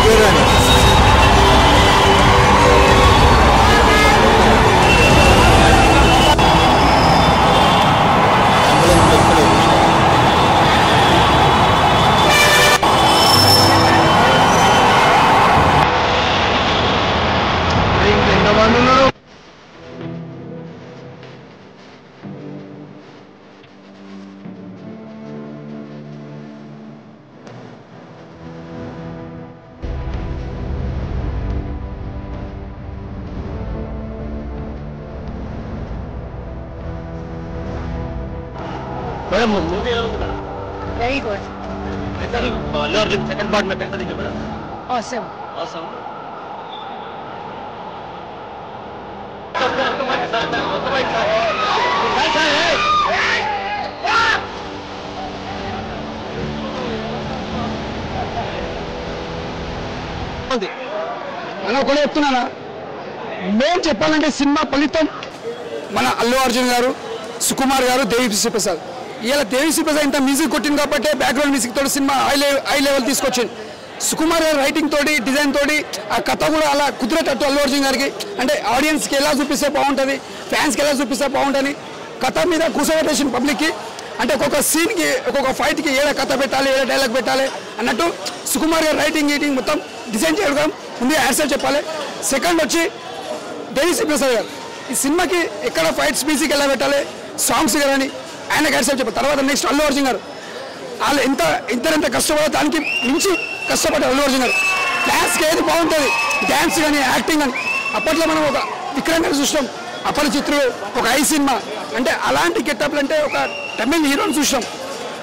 పేరు madam movie very good Allu Arjun second part में कैसा दिखे मैडम? ऑसम ऑसम మనం కూడా చెప్తున్నానా మేము చెప్పాలంటే సినిమా ఫలితం మన అల్లు అర్జున్ గారు సుకుమార్ గారు దేవిశ్రీ ప్రసాద్ ఇలా దేవిశ్రీ ప్రసాద్ ఇంత మ్యూజిక్ కొట్టింది కాబట్టి బ్యాక్గ్రౌండ్ మ్యూజిక్ తోటి సినిమా హై లెవెల్ తీసుకొచ్చింది సుకుమార్ గారు రైటింగ్ తోటి డిజైన్ తోటి ఆ కథ కూడా అలా కుదిరేటట్టు అల్లు అర్జున్ గారికి అంటే ఆడియన్స్కి ఎలా చూపిస్తే బాగుంటుంది ఫ్యాన్స్కి ఎలా చూపిస్తే బాగుంటుంది కథ మీద కూర్చోబెట్టేసిన పబ్లిక్కి అంటే ఒక్కొక్క సీన్కి ఒక్కొక్క ఫైట్కి ఏడ కథ పెట్టాలి ఏడ డైలాగ్ పెట్టాలి అన్నట్టు సుకుమార్ గారు రైటింగ్ గీటింగ్ మొత్తం డిజైన్ చేయడం ముందు యాడ్సెట్ చెప్పాలి సెకండ్ వచ్చి దేవిశ్రీ ప్రసాద్ గారు ఈ సినిమాకి ఎక్కడ ఫైట్స్ మ్యూజిక్ ఎలా పెట్టాలి సాంగ్స్ కానీ ఆయనకు యాడ్సెట్ చెప్పాలి తర్వాత నెక్స్ట్ అల్లు అర్జున్ గారు వాళ్ళు ఎంత కష్టపడాలి దానికి మించి కష్టపడ్డారు అల్లు అర్జున్ గారు డ్యాన్స్కి ఏది బాగుంటుంది డ్యాన్స్ కానీ యాక్టింగ్ కానీ అప్పట్లో మనం ఒక విక్రమ్ గారు చూసినాం అపరిచిత్రుడు ఒక ఐ సినిమా అంటే అలాంటి గెటప్లు అంటే ఒక తమిళ హీరోని చూసినాం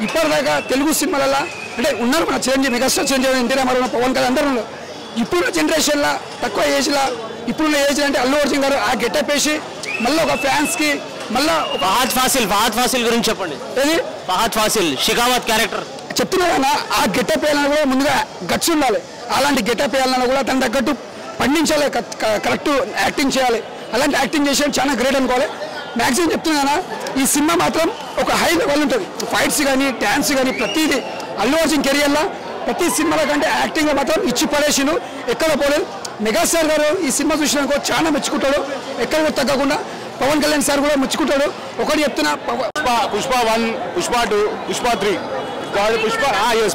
ఇప్పటిదాకా తెలుగు సినిమాలలో అంటే ఉన్నారు మన చిరంజీవి మెగాస్టార్ చిరంజీవి ఎన్టీ రామారావు పవన్ కళ్యాణ్ అందరూ ఉన్నారు ఇప్పుడున్న జనరేషన్లో తక్కువ ఏజ్లో ఇప్పుడున్న ఏజ్ అంటే అల్లు అర్జున్ గారు ఆ గెటప్ వేసి మళ్ళీ ఒక ఫ్యాన్స్కి మళ్ళీ ఒక ఫహద్ ఫాసిల్ గురించి చెప్పండి ఏది ఫహద్ ఫాసిల్ షికావత్ క్యారెక్టర్ చెప్తున్నా కదా ఆ గెటప్ వేయాలన్నా కూడా ముందుగా గట్స్ ఉండాలి అలాంటి గెటప్ వేయాలన్నా కూడా దాని తగ్గట్టు పండించాలి కరెక్ట్ యాక్టింగ్ చేయాలి అలాంటి యాక్టింగ్ చేసేది చాలా గ్రేట్ అనుకోవాలి మ్యాక్సిమం చెప్తున్నానా ఈ సినిమా మాత్రం ఒక హై లెవెల్ ఉంటుంది ఫైట్స్ కానీ డ్యాన్స్ కానీ ప్రతిదీ అల్లు అర్జున్ కెరియర్లో ప్రతి సినిమాల కంటే యాక్టింగ్లో మాత్రం ఇచ్చి పడేసిను ఎక్కడ పోలేదు మెగాస్టార్ గారు ఈ సినిమా చూసినాక చాలా మెచ్చుకుంటాడు ఎక్కడ కూడా తగ్గకుండా పవన్ కళ్యాణ్ సార్ కూడా మెచ్చుకుంటాడు ఒకటి చెప్తున్నా పుష్ప 1 పుష్ప 2 పుష్ప 3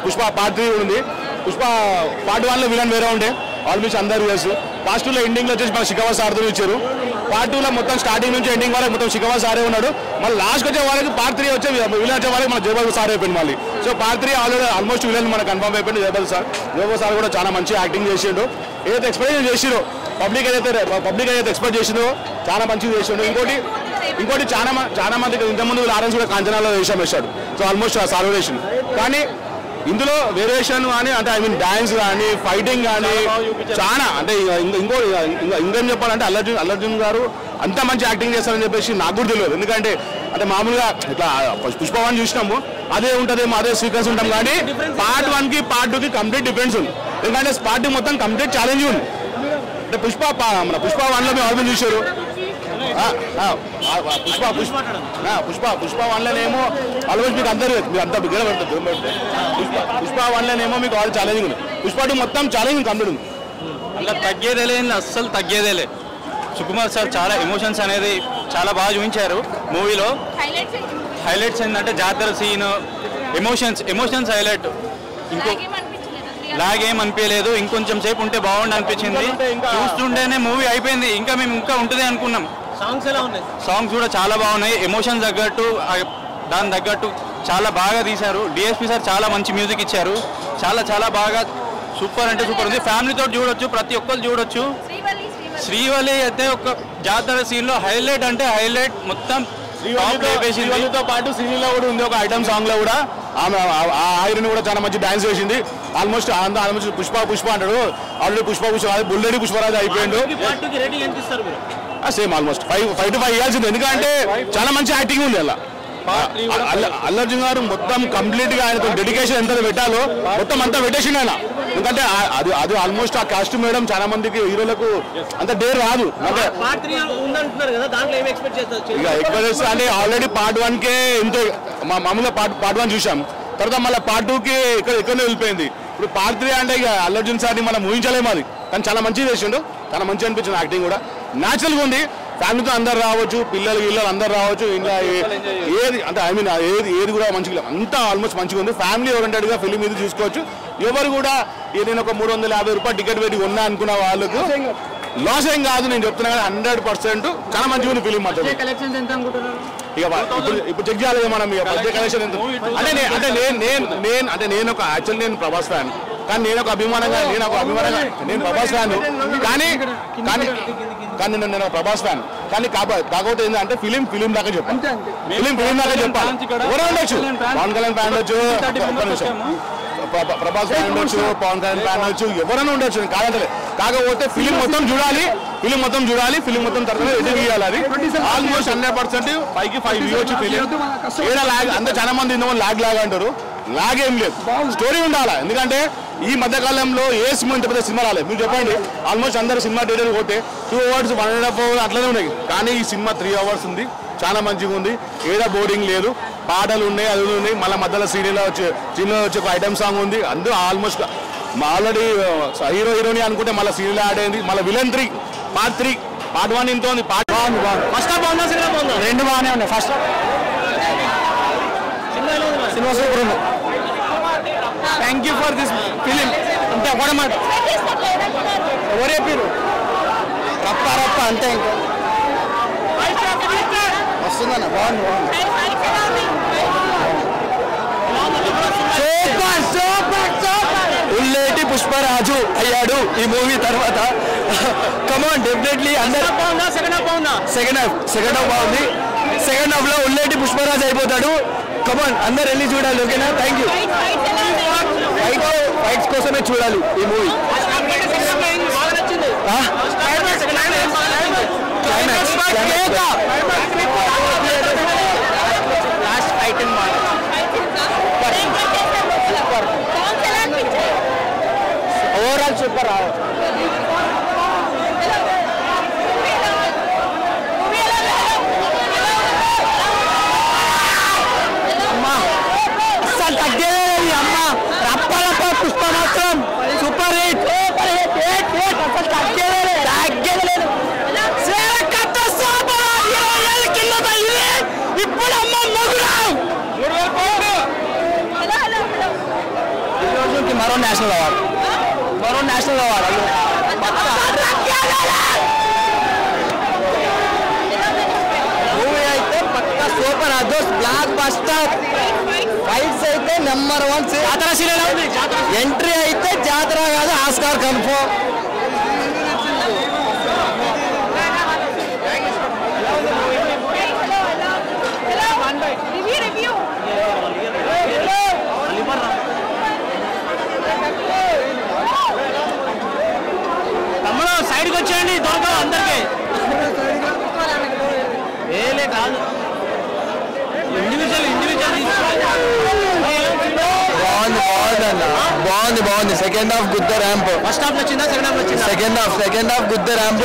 పుష్ప పార్ట్ 3 ఉంది పుష్ప పార్ట్ 1లో విలన్ వేరే ఉండే ఆల్మోస్ట్ అందరూ తెలుసు పార్ట్ 2లో ఎండింగ్లో వచ్చేసి మన శిఖవా సార్తో ఇచ్చారు పార్ట్ 2లో మొత్తం స్టార్టింగ్ నుంచి ఎండింగ్ వరకు మొత్తం శిఖవా సారే ఉన్నాడు మళ్ళీ లాస్ట్ వచ్చే వాళ్ళకి పార్ట్ 3 వచ్చే విలన్ వచ్చే వాళ్ళకి మన జయబాబు సార్ అయిపోయింది మళ్ళీ so part 3 already almost villain మనకు కన్ఫర్మ్ అయిపోయింది జయబాబు సార్ కూడా చాలా మంచి యాక్టింగ్ చేసిండు ఏదైతే ఎక్స్పెక్ట్ చేసిండో పబ్లిక్ ఏదైతే ఎక్స్పెక్ట్ చేసిందో చాలా మంచిగా చేసిండు ఇంకోటి చాలా మందికి ఇంతకుముందు లారెన్స్ కూడా కాంచనాలో వేసాడు సో ఆల్మోస్ట్ సాల్వేషన్ కానీ ఇందులో వేరియేషన్ కానీ అంటే ఐ మీన్ డాన్స్ కానీ ఫైటింగ్ కానీ చాలా అంటే ఇంకేం చెప్పాలంటే అల్లర్జున్ గారు అంత మంచి యాక్టింగ్ చేస్తారని చెప్పేసి నాకు కూడా తెలియదు ఎందుకంటే అంటే మామూలుగా ఇట్లా పుష్ప 1 చూసినాము అదే ఉంటుందేమో అదే సీక్వెన్స్ ఉంటాం కానీ పార్ట్ 1కి పార్ట్ 2కి కంప్లీట్ డిఫరెన్స్ ఉంది ఎందుకంటే పార్ట్ 2 మొత్తం కంప్లీట్ ఛాలెంజ్ ఉంది అంటే పుష్ప 1లో మేము ఆల్రెడీ చూసారు పుష్ప 1లోనేమో ఆల్మోస్ట్ మీకు అందరూ మీరు అంతా బిగ్గర పడుతుంది పుష్ప 1లోనేమో మీకు ఆల్ ఛాలెంజింగ్ ఉంది పుష్ప 2 మొత్తం ఛాలెంజింగ్ కంప్లీట్ ఉంది అలా తగ్గేదేలే అస్సలు తగ్గేదేలే సుకుమార్ సార్ చాలా ఎమోషన్స్ అనేది చాలా బాగా చూపించారు మూవీలో హైలైట్స్ ఏంటంటే జాతర సీన్ ఎమోషన్స్ హైలైట్ ఇంకో లాగేం అనిపించలేదు ఇంకొంచెం సేపు ఉంటే బాగుండి అనిపించింది చూస్తుంటేనే మూవీ అయిపోయింది మేము ఇంకా ఉంటుంది అనుకున్నాం సాంగ్స్ కూడా చాలా బాగున్నాయి ఎమోషన్స్ తగ్గట్టు దాని తగ్గట్టు చాలా బాగా తీశారు డిఎస్పీ సార్ చాలా మంచి మ్యూజిక్ ఇచ్చారు చాలా బాగా సూపర్ అంటే సూపర్ ఉంది ఫ్యామిలీతో చూడొచ్చు ప్రతి ఒక్కరు చూడొచ్చు శ్రీవల్లి అయితే ఒక జాతర సీన్లో హైలైట్ అంటే హైలైట్ మొత్తం శ్రీవల్లితో పాటు శ్రీలో కూడా ఉంది ఒక ఐటమ్ సాంగ్ లో కూడా ఆమె ఆ హీరోయిన్ కూడా చాలా మంచి డాన్స్ చేసింది ఆల్మోస్ట్ పుష్ప అంటాడు ఆల్రెడీ పుష్ప బుల్లెడి పుష్పరాజు అయిపోయిండు సేమ్ ఆల్మోస్ట్ 5 to 5 ఇవ్వాల్సింది ఎందుకంటే చాలా మంచి యాక్టింగ్ ఉంది అలా అల్లర్జున్ గారు మొత్తం కంప్లీట్ గా ఆయనతో డెడికేషన్ ఎంత పెట్టాలో మొత్తం అంతా పెట్టేసిండు ఆయన ఎందుకంటే అది ఆల్మోస్ట్ ఆ కాస్ట్యూమ్ వేయడం చాలా మందికి హీరోలకు అంత డేర్ రాదు అంటే ఎక్స్పెక్ట్ అంటే ఆల్రెడీ పార్ట్ 1కే ఎంతో మామూలుగా పార్ట్ 1 చూసాం తర్వాత మళ్ళీ పార్ట్ 2కి ఎక్కడో వెళ్ళిపోయింది ఇప్పుడు పార్ట్ 3 అంటే ఇక అల్లు అర్జున్ సార్ని మనం ఊహించలేము అది, కానీ చాలా మంచిగా చేసిండు, చాలా మంచిగా అనిపించింది యాక్టింగ్ కూడా, న్యాచురల్గా ఉంది. ఫ్యామిలీతో అందరు రావచ్చు, పిల్లలు అందరు రావచ్చు, ఇంకా ఏది అంటే ఐ మీన్ ఏది కూడా మంచిగా అంతా ఆల్మోస్ట్ మంచిగా ఉంది. ఫ్యామిలీ ఓరియంటెడ్గా ఫిలిం ఇది చూసుకోవచ్చు. ఎవరు కూడా నేను ఒక 350 రూపాయలు టికెట్ పెట్టి కొన్నా అనుకున్న వాళ్ళకు లాస్ ఏం కాదు, నేను చెప్తున్నా కదా 100% చాలా మంచిగా ఉంది ఫిలిం మాత్రం. ఇక ఇప్పుడు చెక్ చేయాలి మనం, ఇక బడ్జెట్ కలెక్షన్ ఎంత అంటే నేను ఒక యాక్చువల్లీ నేను ప్రభాస్ ఫ్యాన్, కానీ నేను అభిమానంగా నేను ప్రభాస్ ఫ్యాన్, కానీ నేను ప్రభాస్ ఫ్యాన్, కానీ కాకపోతే ఏంటంటే ఫిలిం దాకా చెప్పాలి, ఫిలిం దాకా చెప్పాలి. ఎవరో ఉండొచ్చు, పవన్ కళ్యాణ్ ఫ్యాన్ ఉండొచ్చు, ప్రభాస్ ఫ్యాన్ ఉండొచ్చు, పవన్ కళ్యాణ్ ఫ్యాన్ ఉండొచ్చు, ఎవరైనా ఉండొచ్చు, కాదంటే కాకపోతే ఫిలిం మొత్తం చూడాలి, ఫిలిం మొత్తం తర్వాత ఎదురు గీయాలి. అది ఆల్మోస్ట్ 100% 5 ఇవ్వచ్చు ఫిలిం. ఏడా లాగ్ అంతా చాలా మంది లాగ్ అంటారు, లాగ్ ఏం లేదు, స్టోరీ ఉండాలి. ఎందుకంటే ఈ మధ్యకాలంలో ఏ సినిమా ఇంత పెద్ద సినిమా రాలేదు, మీరు చెప్పండి. ఆల్మోస్ట్ అందరు సినిమా థియేటర్ పోతే 2 hours 1.5 hours అట్లనే ఉన్నాయి, కానీ ఈ సినిమా 3 hours ఉంది, చాలా మంచిగా ఉంది. ఏడా బోర్డింగ్ లేదు, పాటలు ఉన్నాయి, అది ఉన్నాయి, మళ్ళీ మధ్యలో సీరియల్లో వచ్చి ఒక ఐటమ్ సాంగ్ ఉంది. అందులో ఆల్మోస్ట్ ఆల్రెడీ హీరో హీరోని అనుకుంటే మళ్ళీ సీరియల్ యాడ్ అయింది. మళ్ళీ విలన్ 3 పార్ట్ 3 పార్ట్ 1 ఇంత ఉంది. పార్ట్ ఫస్ట్ హాఫ్ బాగుందా, సెకండ్ హాఫ్ బాగుందా? రెండు బాగానే ఉన్నాయి. ఫస్ట్ సినిమా సూపర్ ఉంది. Thank you for this film. అంతే ఒకటే మాట, ఎవరు చెప్పారు రప్ప అంతే, ఇంకా వస్తుందన్న బాగుంది. ఉల్లేటి పుష్పరాజు అయ్యాడు ఈ మూవీ తర్వాత. కమాన్ డెఫినెట్లీ అందరూ సెకండ్ హాఫ్ బాగుంది. సెకండ్ హాఫ్ లో ఉల్లేటి పుష్పరాజు అయిపోతాడు. కమాన్ అందరు వెళ్ళి చూడాలి, ఓకేనా? Thank you. ఫైట్స్ కోసమే చూడాలి ఈ మూవీ. Overall super. అసలు తగ్గేది అమ్మ, రప్ప పుష్ప మాత్రం సూపర్ హిట్. అసలు తగ్గేది ఇప్పుడు అమ్మ ఈరోజుకి మరో నేషనల్ అవార్డు. మూవీ అయితే పక్కా సూపర్, అదోస్ బ్లాక్ బస్టర్. ఫైట్స్ అయితే నెంబర్ 1. ఎంట్రీ అయితే జాతర కాదు, ఆస్కార్ కన్ఫర్మ్. తమ్ముడు సైడ్కి వచ్చేయండి, దొరకదు అందరికి. ఏలే కాదు, ఇండివిజువల్ బాగుంది. సెకండ్ హాఫ్ గుద్ద ర్యాంప్. ఫస్ట్ హాఫ్ వచ్చిందా, సెకండ్ హాఫ్ గుద్ద ర్యాంప్.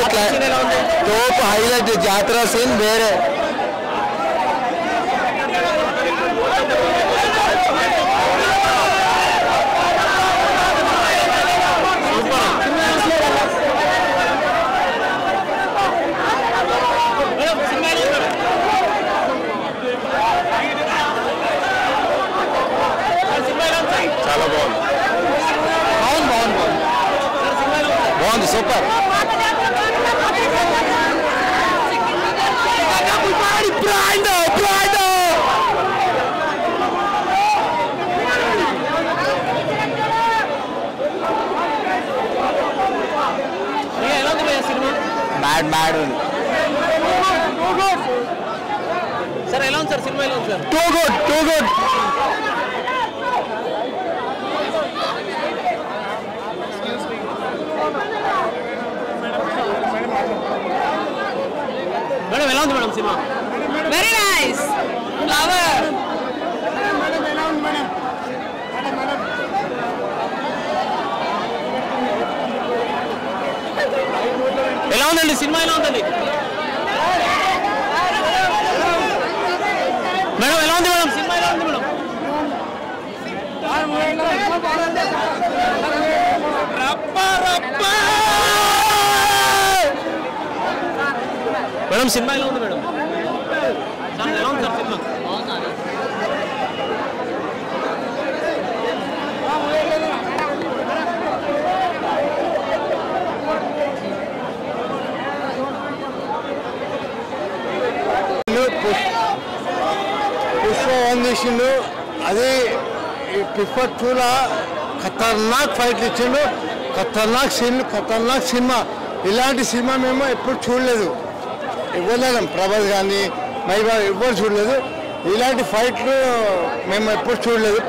టోప్ హైలైట్ జాతర సీన్ వేరే. చాలా బాగుంది సూపర్. బ్యాడ్ ఉంది సార్. ఎలా ఉంది సార్ సినిమా? ఎలా ఉంది సార్? Too good. మేడం ఎలా ఉంది madam cinema? Very nice. Flower. ఎలా ఉందండి సినిమా? ఎలా ఉందండి మేడం? ఎలా ఉంది మేడం సినిమా? ఎలా ఉంది మేడం? మేడం సినిమా ఎలా ఉంది మేడం? సార్ ఎలా ఉంది సార్ సినిమా? పుష్ప 1 తీసిండు, అది పుష్ప 2లా ఖతర్నాక్ ఫైట్లు ఇచ్చిండు, ఖతర్నాక్ సీన్లు, ఖతర్నాక్ సినిమా. ఇలాంటి సినిమా మేము ఎప్పుడు చూడలేదు, ఇవ్వలేం. ప్రభాస్ కానీ మైబా ఎవ్వరు చూడలేదు. ఇలాంటి ఫైట్లు మేము ఎప్పుడు చూడలేదు.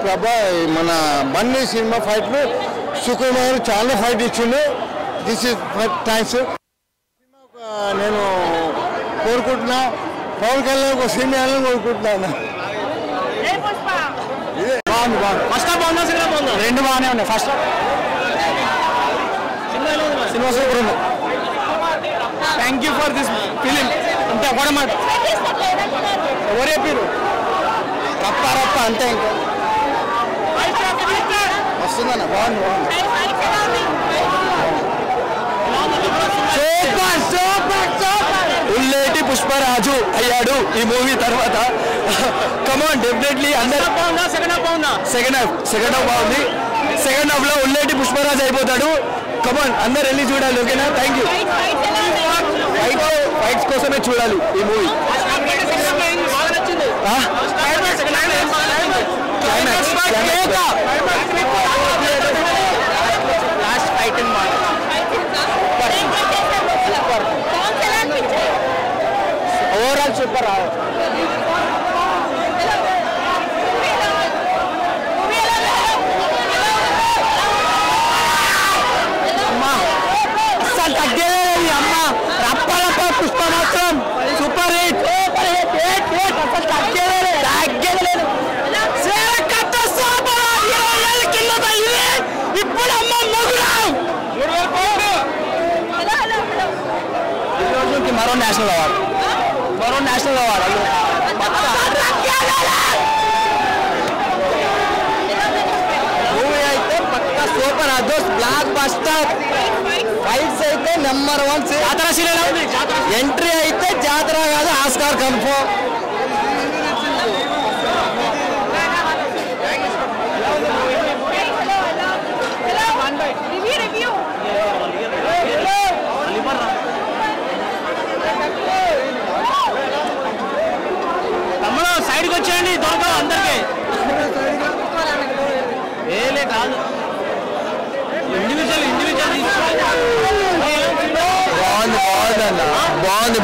మన బన్నీ సినిమా ఫైట్లు సుకుమార్ చాలా ఫైట్ ఇచ్చిండు. This is thanks. నేను కోరుకుంటున్నా పవన్ కళ్యాణ్ ఒక సినిమా కోరుకుంటున్నాను. బాగుంది బాగుంది. ఫస్ట్ హాఫ్ బాగుందా సినిమా బాగుందా? రెండు బాగానే ఉన్నాయి. ఫస్ట్ సినిమా ఎలా ఉంది? సినిమా సూపర్ ఉంది. Thank you for this film. అంతే ఒకటే మాట, ఎవరు చెప్పారు? రప్ప రప్ప అంతే. ఇంకా వస్తుందన్న. బాగుంది బాగుంది. Super super super. ఉల్లేటి పుష్పరాజు అయ్యాడు ఈ మూవీ తర్వాత. కమాన్ డెఫినెట్లీ అందరూ. బాగుందా? సెకండ్ హాఫ్ బాగుందా? సెకండ్ హాఫ్ బాగుంది. సెకండ్ హాఫ్ లో ఉల్లేటి పుష్పరాజు అయిపోతాడు. కమాన్ అందరు వెళ్ళి చూడాలి. ఓకేనా? Thank you. ఫైట్స్ కోసమే చూడాలి ఈ movie. Last fight overall super. అసలు తగ్గేది అమ్మ. రప్ప రప్ప పుష్ప మాత్రం సూపర్ హిట్. అసలు తగ్గేది ఇప్పుడు అమ్మ మొగుడు. ఈ రోజుకి మరో నేషనల్ అవార్డు. మూవీ అయితే పక్కా సూపర్. అదోస్ బ్లాక్ బస్టర్. ఫైట్స్ అయితే నెంబర్ 1. జాతర సీన్ ఎలా ఉంది? ఎంట్రీ అయితే జాతర కాదు, ఆస్కార్ కన్ఫర్మ్. తమ్ముడు సైడ్కి వచ్చేయండి, దొరకదు అందరికి. ఏలే కాదు, ఇండివిజువల్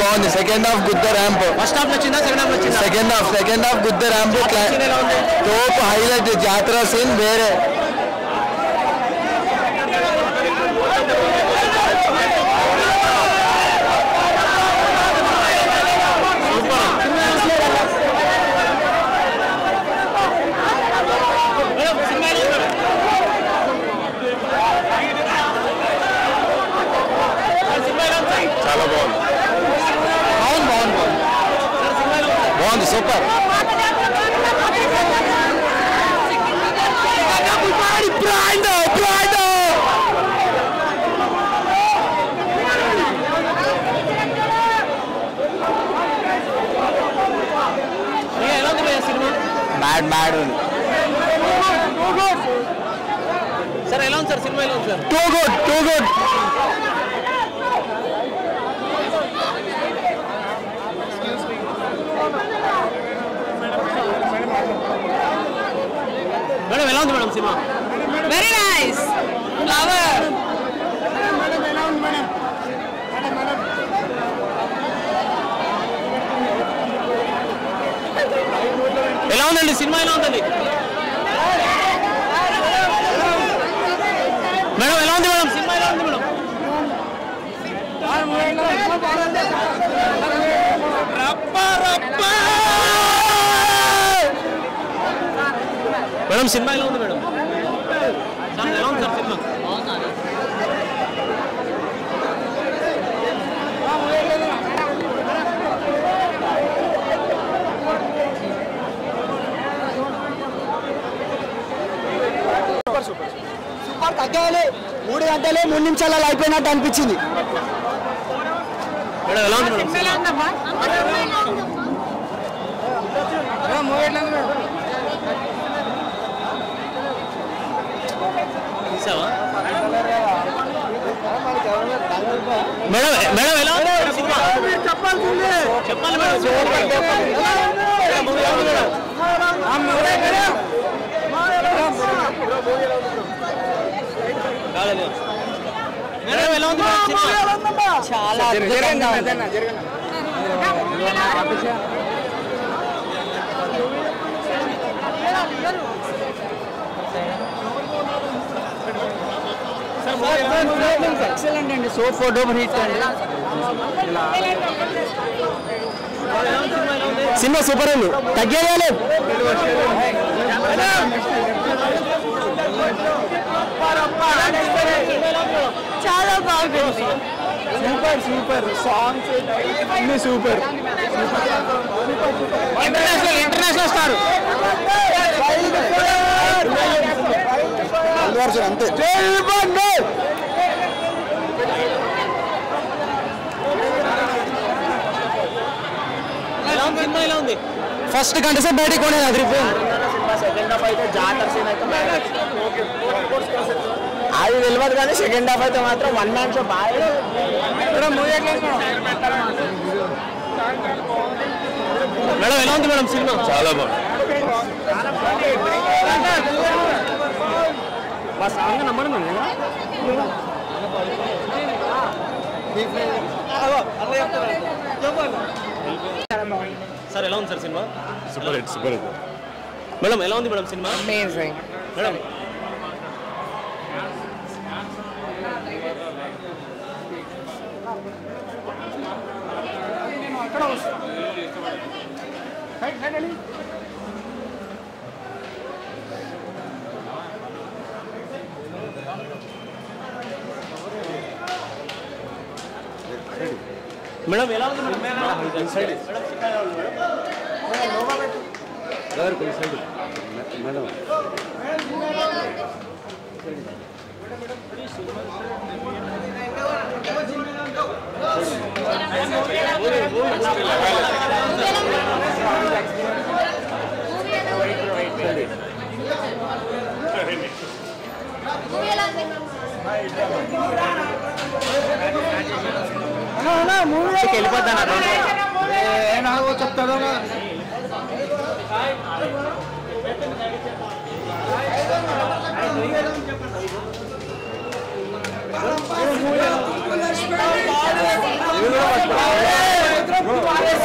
బాగుంది. సెకండ్ హాఫ్ గుద్ద ర్యాంప్. ఫస్ట్ హాఫ్ వచ్చిందా? సెకండ్ సెకండ్ హాఫ్ గుద్ద ర్యాంప్. Top highlight. జాతర సీన్ వేరే. చాలా బాగుంది సూపర్. మ్యాడ్ ఉంది. సార్ ఎలా ఉంది సార్ సినిమా? ఎలా ఉంది సార్? Too good. మేడం ఎలా ఉంది madam cinema? Very nice. Flower. ఎలా ఉందండి సినిమా? ఎలా ఉందండి మేడం? ఎలా ఉంది మేడం సినిమా? ఎలా ఉంది మేడం? మేడం సినిమా ఎలా ఉంది మేడం? సార్ ఎలా ఉంది సార్ సినిమా? సూపర్. తగ్గాలి 3 గంటలు 3 నిమిషాలలో అయిపోయినట్టు అనిపించింది. మేడం ఎలా చెప్పాల్సిందే చెప్పాలి మేడం ఎలా ఉంది చాలా అద్భుతంగా ఉంది. ఎక్సలెంట్ అండి. సో ఫోటో హిట్ అండి. సినిమా సూపర్ ఉంది. తగ్గేయాలి. చాలా బాగుంది. సూపర్ సాంగ్స్ అన్ని super. International star Allu Arjun అంతే. ఎలా ఉంది ఫస్ట్ గంట సేపు బయటికి కొనేది అదిరిపోయింది. సెకండ్ హాఫ్ అయితే జాతర సీన్ అయితే అది తెలియదు కానీ సెకండ్ హాఫ్ అయితే మాత్రం 1 మ్యాన్ షో బాగా. మేడం ఎలా ఉంది మేడం సినిమా చాలా బాగుంది. మా సాంగ్ నమ్మడం సార్ ఎలా ఉంది sir cinema super hit super hit. Madam ఎలా ఉంది madam cinema Amazing. Madam madam ఎలా ఉంది మేడం వెళ్ళిపోతాను చెప్తాడు.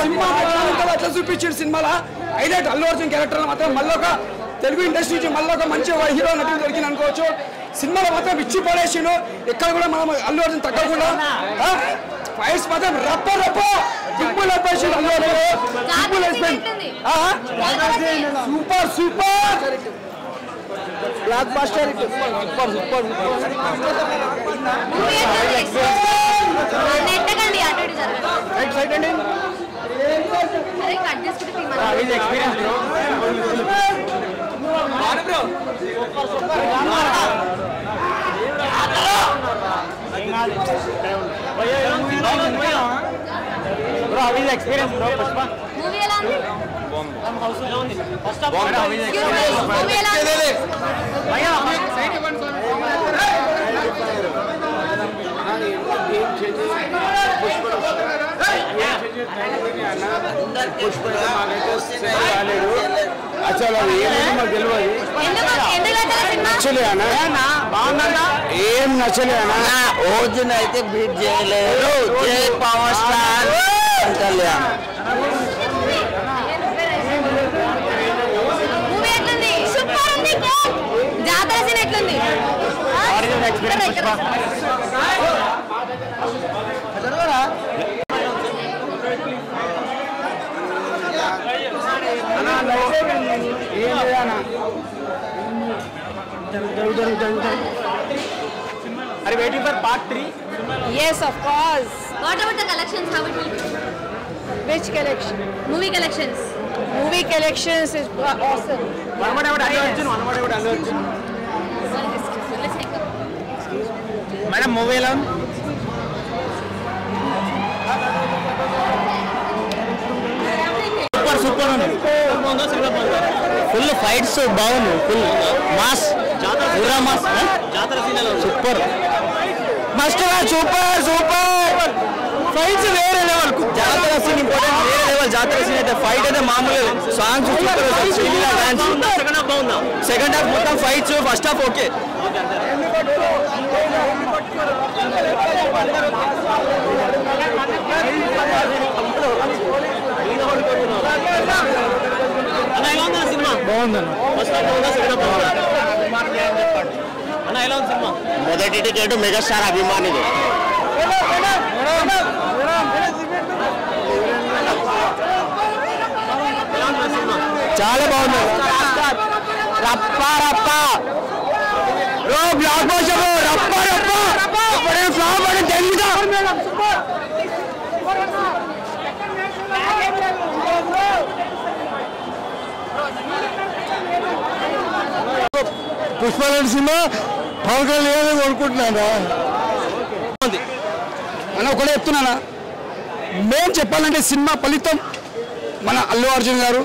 సినిమా అట్లా చూపించాడు. సినిమాలో హైలైట్ అల్లు అర్జున్ క్యారెక్టర్ మాత్రం మళ్ళీ ఒక తెలుగు ఇండస్ట్రీ నుంచి మళ్ళీ ఒక మంచి హీరో నటుడు దొరికింది అనుకోవచ్చు. సినిమాలో మాత్రం ఇచ్చి పడేసిండు. ఎక్కడ కూడా మనం అల్లు అర్జున్ తగ్గకుండా ఫైట్స్ మాత్రం రప్ప రప్ప దిక్కులు అయిపోయింది. Allu Arjun super super blockbuster. Super super right side అండి. Experience bro how is experience bro Pushpa movie ఎలా ఉంది? హౌస్ ఎలా ఉంది ఫస్ట్ ఆఫ్ మూవీ ఎలా ఉంది? భయ్యా ఏం నచ్చలే అన్న. ఓజున్ అయితే బీట్ చేయలేదు. జై పవర్ స్టార్ కళ్యాణ్. మూవీ ఎట్లుంది? సూపర్ ఉంది. జాతర సీన్ ఎట్లుంది? Are you waiting for part 3? Yes, of course. What about the collections? How it will be? Which collection? Movie collections. Movie collections is awesome. One more about Allu Arjun. Let's take a movie ఎలా super super ఉంది full fights బాగుంది full mass పూరా mass జాతర scene super must super super fights వేరే level జాతర scene important వేరే level జాతర scene అయితే ఫైట్ అయితే మామూలు సాంగ్స్ సూపర్ సెకండ్ హాఫ్ బాగుందా సెకండ్ హాఫ్ మొత్తం ఫైట్స్ ఫస్ట్ హాఫ్ ఓకే మొదటి టికెట్ మెగాస్టార్ అభిమానిది చాలా బాగుంది రప్పా రప్పా బ్లాక్ బస్టర్ రప్పా రప్పా ఫ్లాప్ అని తెలుగుదా పుష్పలాంటి సినిమా పవన్ కళ్యాణ్ కోరుకుంటున్నాను అని ఒకటే చెప్తున్నానా మేము చెప్పాలంటే సినిమా ఫలితం మన అల్లు అర్జున్ గారు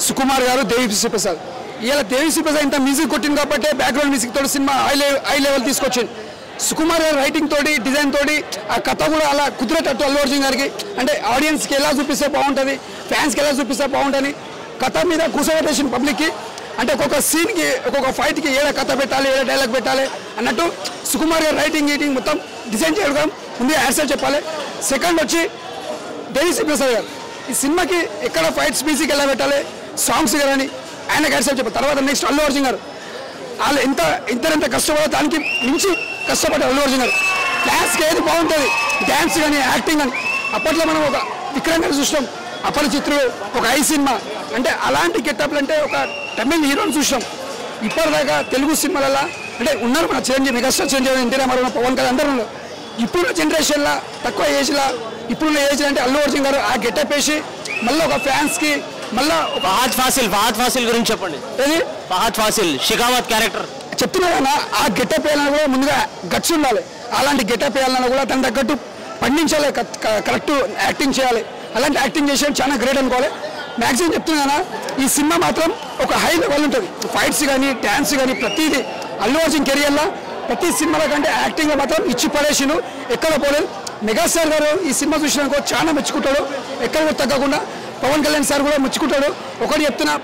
సుకుమార్ గారు దేవిశ్రీ ప్రసాద్ ఇలా దేవిశ్రీ ప్రసాద్ ఇంత మ్యూజిక్ కొట్టింది కాబట్టి బ్యాక్గ్రౌండ్ మ్యూజిక్ తోటి సినిమా హై లెవెల్ తీసుకొచ్చింది సుకుమార్ గారు రైటింగ్ తోటి డిజైన్ తోటి ఆ కథ కూడా అలా కుదిరేటట్టు అల్లు అర్జున్ గారికి అంటే ఆడియన్స్కి ఎలా చూపిస్తే బాగుంటుంది ఫ్యాన్స్కి ఎలా చూపిస్తే బాగుంటుంది కథ మీద కూర్చోబెట్టేసిన పబ్లిక్కి అంటే ఒక్కొక్క సీన్కి ఒక్కొక్క ఫైట్కి ఏడ కథ పెట్టాలి ఏడ డైలాగ్ పెట్టాలి అన్నట్టు సుకుమార్ గారు రైటింగ్ మొత్తం డిజైన్ చేయడం ముందు యాడ్సెట్ చెప్పాలి సెకండ్ వచ్చి దేవిశ్రీ ప్రసాద్ గారు ఈ సినిమాకి ఎక్కడ ఫైట్స్ మ్యూజిక్ ఎలా పెట్టాలి సాంగ్స్ కానీ ఆయన యాడ్సెట్ చెప్పాలి తర్వాత నెక్స్ట్ అల్లు అర్జున్ గారు వాళ్ళు ఎంత కష్టపడో దానికి మించి కష్టపడ్డారు అల్లు అర్జున్ గారు డ్యాన్స్కి ఏది బాగుంటుంది డ్యాన్స్ కానీ యాక్టింగ్ కానీ అప్పట్లో మనం ఒక విక్రమ్ గారు చూసాం అపరిచిత్రుడు ఒక ఐ సినిమా అంటే అలాంటి గెటప్లు అంటే ఒక తమిళ హీరోని చూసాం ఇప్పటిదాకా తెలుగు సినిమాలలో అంటే ఉన్నారు మన చిరంజీవి మెగాస్టార్ చిరంజీవి ఎన్టీ రామారావు పవన్ కళ్యాణ్ అందరూ ఉన్నారు ఇప్పుడున్న జనరేషన్లో తక్కువ ఏజ్లో ఇప్పుడున్న ఏజ్లో అంటే అల్లు అర్జున్ గారు ఆ గెటప్ వేసి మళ్ళీ ఒక ఫ్యాన్స్కి మళ్ళీ ఫహద్ ఫాసిల్ గురించి చెప్పండి ఏది ఫహద్ ఫాసిల్ షికావత్ క్యారెక్టర్ చెప్తున్నా కదా ఆ గెటప్ వేయాలన్నా కూడా ముందుగా గట్స్ ఉండాలి అలాంటి గెటప్ వేయాలన్నా కూడా దాని తగ్గట్టు పండించాలి కరెక్ట్ యాక్టింగ్ చేయాలి అలాంటి యాక్టింగ్ చేసేది చాలా గ్రేట్ అనుకోవాలి మ్యాక్సిమం చెప్తున్నా ఈ సినిమా మాత్రం ఒక హై లెవెల్ ఉంటుంది ఫైట్స్ కానీ డ్యాన్స్ కానీ ప్రతిదీ అల్లు అర్జున్ కెరియర్లో ప్రతి సినిమాలో కంటే యాక్టింగ్లో మాత్రం ఇచ్చి పడేసిండు ఎక్కడ పోలేదు మెగాస్టార్ గారు ఈ సినిమా చూసినాకో చాలా మెచ్చుకుంటాడు ఎక్కడ తగ్గకుండా పవన్ కళ్యాణ్ సార్ కూడా మెచ్చుకుంటాడు ఒకటి చెప్తున్నా